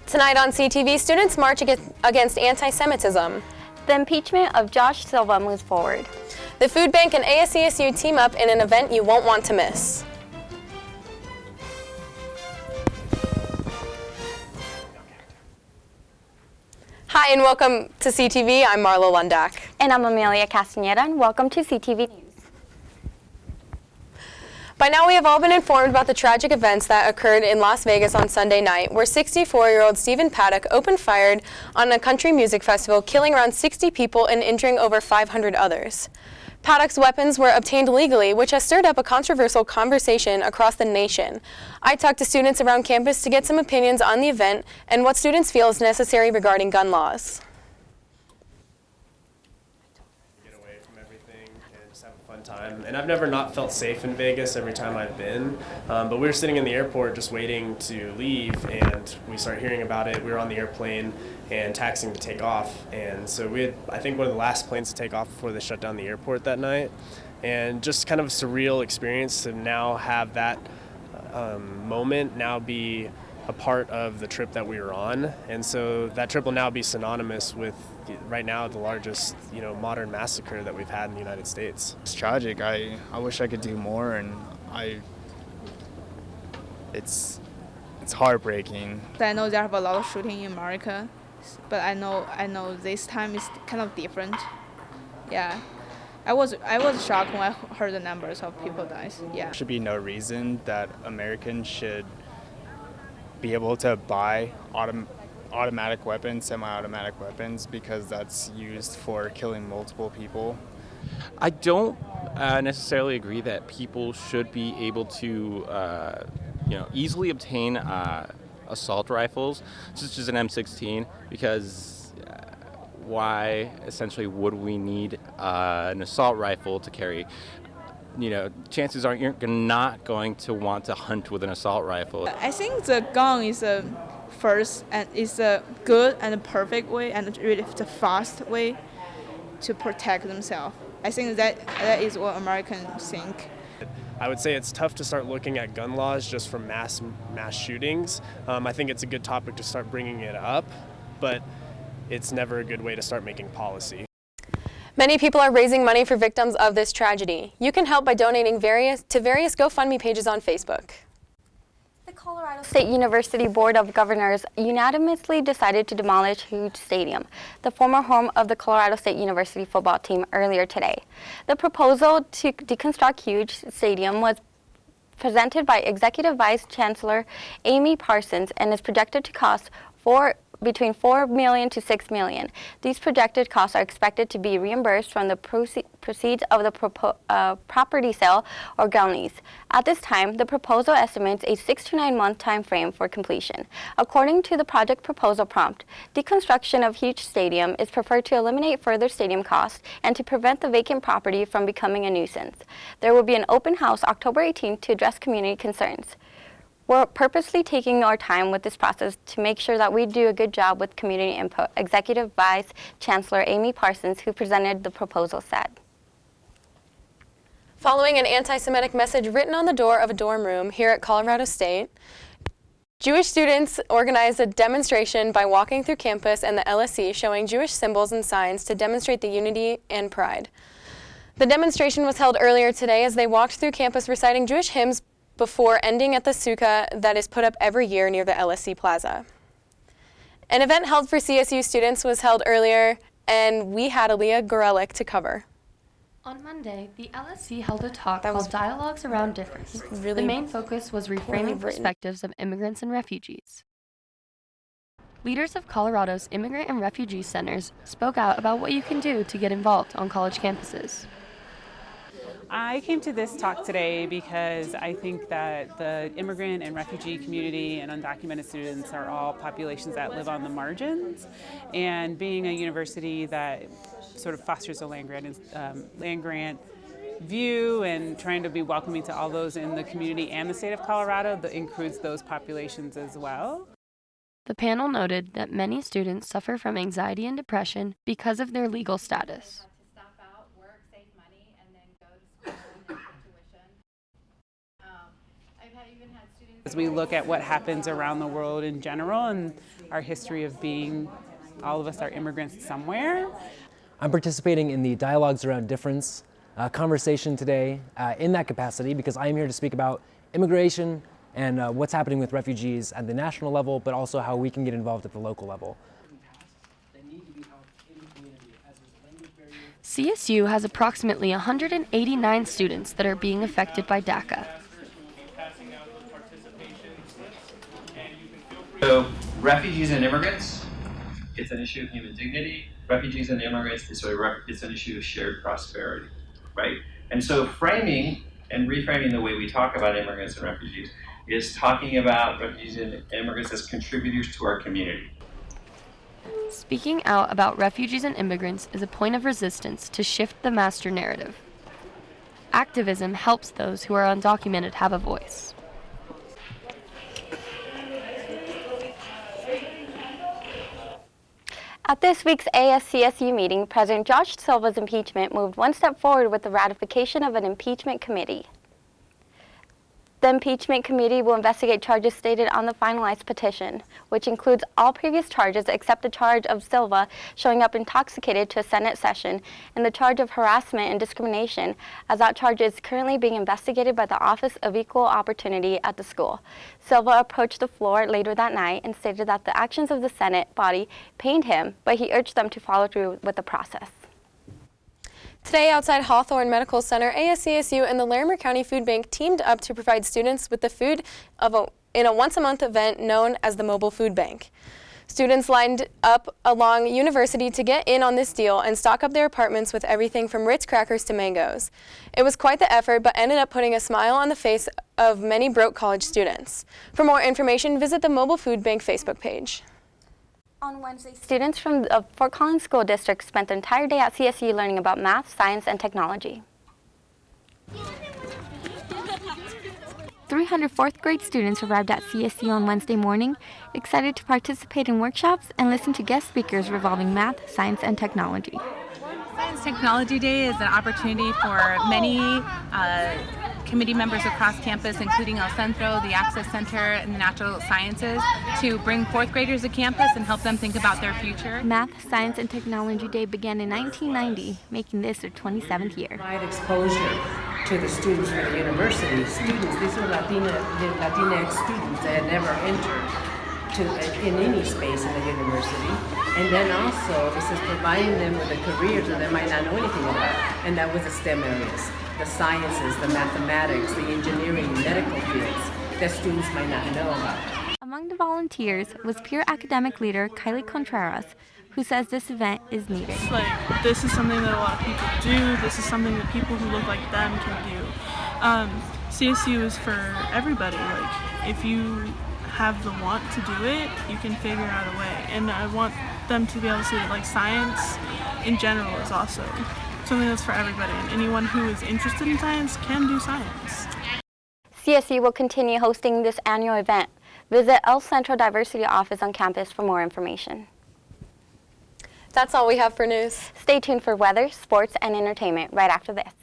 Tonight on CTV, students march against anti-Semitism. The impeachment of Josh Silva moves forward. The food bank and ASCSU team up in an event you won't want to miss. Hi and welcome to CTV. I'm Marla Lundak. And I'm Amelia Castaneda, and welcome to CTV News. By now we have all been informed about the tragic events that occurred in Las Vegas on Sunday night, where 64-year-old Stephen Paddock opened fire on a country music festival, killing around 60 people and injuring over 500 others. Paddock's weapons were obtained legally, which has stirred up a controversial conversation across the nation. I talked to students around campus to get some opinions on the event and what students feel is necessary regarding gun laws. Time. And I've never not felt safe in Vegas every time I've been, but we were sitting in the airport just waiting to leave, and we started hearing about it. We were on the airplane and taxiing to take off, and so we had, I think, one of the last planes to take off before they shut down the airport that night, and just kind of a surreal experience to now have that moment now be a part of the trip that we were on. And so that trip will now be synonymous with right now the largest, modern massacre that we've had in the United States. It's tragic. I wish I could do more, and it's heartbreaking. I know there have a lot of shooting in America, but I know this time is kind of different. Yeah. I was shocked when I heard the numbers of people died. Yeah. There should be no reason that Americans should be able to buy automatic weapons, semi-automatic weapons, because that's used for killing multiple people. I don't necessarily agree that people should be able to, easily obtain assault rifles, such as an M16, because why essentially would we need an assault rifle to carry? Chances are you're not going to want to hunt with an assault rifle. I think the gun is a first, and it's a good and a perfect way, and really the fast way to protect themselves. I think that is what Americans think. I would say it's tough to start looking at gun laws just from mass shootings. I think it's a good topic to start bringing it up, but it's never a good way to start making policy. Many people are raising money for victims of this tragedy. You can help by donating to various GoFundMe pages on Facebook. The Colorado State University Board of Governors unanimously decided to demolish Huge Stadium, the former home of the Colorado State University football team, earlier today. The proposal to deconstruct Huge Stadium was presented by Executive Vice Chancellor Amy Parsons and is projected to cost between $4 million to $6 million. These projected costs are expected to be reimbursed from the proceeds of the property sale or ground lease. At this time, the proposal estimates a 6 to 9 month time frame for completion. According to the project proposal prompt, deconstruction of Huge Stadium is preferred to eliminate further stadium costs and to prevent the vacant property from becoming a nuisance. There will be an open house October 18th to address community concerns. We're purposely taking our time with this process to make sure that we do a good job with community input, Executive Vice Chancellor Amy Parsons, who presented the proposal, said. Following an anti-Semitic message written on the door of a dorm room here at Colorado State, Jewish students organized a demonstration by walking through campus and the LSC, showing Jewish symbols and signs to demonstrate the unity and pride. The demonstration was held earlier today as they walked through campus reciting Jewish hymns before ending at the sukkah that is put up every year near the LSC Plaza. An event held for CSU students was held earlier, and we had Aaliyah Gorelik to cover. On Monday, the LSC held a talk called Dialogues Around Difference. The main focus was reframing perspectives of immigrants and refugees. Leaders of Colorado's immigrant and refugee centers spoke out about what you can do to get involved on college campuses. I came to this talk today because I think that the immigrant and refugee community and undocumented students are all populations that live on the margins, and being a university that sort of fosters a land grant view and trying to be welcoming to all those in the community and the state of Colorado, that includes those populations as well. The panel noted that many students suffer from anxiety and depression because of their legal status. As we look at what happens around the world in general and our history of being, all of us are immigrants somewhere. I'm participating in the Dialogues Around Difference conversation today in that capacity because I am here to speak about immigration and what's happening with refugees at the national level, but also how we can get involved at the local level. CSU has approximately 189 students that are being affected by DACA. So, refugees and immigrants, it's an issue of human dignity. Refugees and immigrants, it's an issue of shared prosperity, right? And so framing and reframing the way we talk about immigrants and refugees is talking about refugees and immigrants as contributors to our community. Speaking out about refugees and immigrants is a point of resistance to shift the master narrative. Activism helps those who are undocumented have a voice. At this week's ASCSU meeting, President Josh Silva's impeachment moved one step forward with the ratification of an impeachment committee. The impeachment committee will investigate charges stated on the finalized petition, which includes all previous charges except the charge of Silva showing up intoxicated to a Senate session and the charge of harassment and discrimination, as that charge is currently being investigated by the Office of Equal Opportunity at the school. Silva approached the floor later that night and stated that the actions of the Senate body pained him, but he urged them to follow through with the process. Today, outside Hawthorne Medical Center, ASCSU and the Larimer County Food Bank teamed up to provide students with the food in a once-a-month event known as the Mobile Food Bank. Students lined up along University to get in on this deal and stock up their apartments with everything from Ritz crackers to mangoes. It was quite the effort, but ended up putting a smile on the face of many broke college students. For more information, visit the Mobile Food Bank Facebook page. On Wednesday, students from the Fort Collins School District spent the entire day at CSU learning about math, science, and technology. 300 fourth grade students arrived at CSU on Wednesday morning, excited to participate in workshops and listen to guest speakers revolving math, science, and technology. Science Technology Day is an opportunity for many committee members across campus, including El Centro, the Access Center, and the Natural Sciences, to bring fourth graders to campus and help them think about their future. Math, Science, and Technology Day began in 1990, making this their 27th year. Provide exposure to the students for the university. These were Latinx students that had never entered in any space in the university. And then also, this is providing them with a career that they might not know anything about. And that was the STEM areas, the sciences, the mathematics, the engineering, medical fields that students might not know about. Among the volunteers was peer academic leader Kylie Contreras, who says this event is needed. It's like, this is something that a lot of people do. This is something that people who look like them can do. CSU is for everybody. Like, if you have the want to do it, you can figure out a way. And I want them to be able to see that, like, science in general is also something that's for everybody. And anyone who is interested in science can do science. CSU will continue hosting this annual event. Visit El Centro Diversity Office on campus for more information. That's all we have for news. Stay tuned for weather, sports, and entertainment right after this.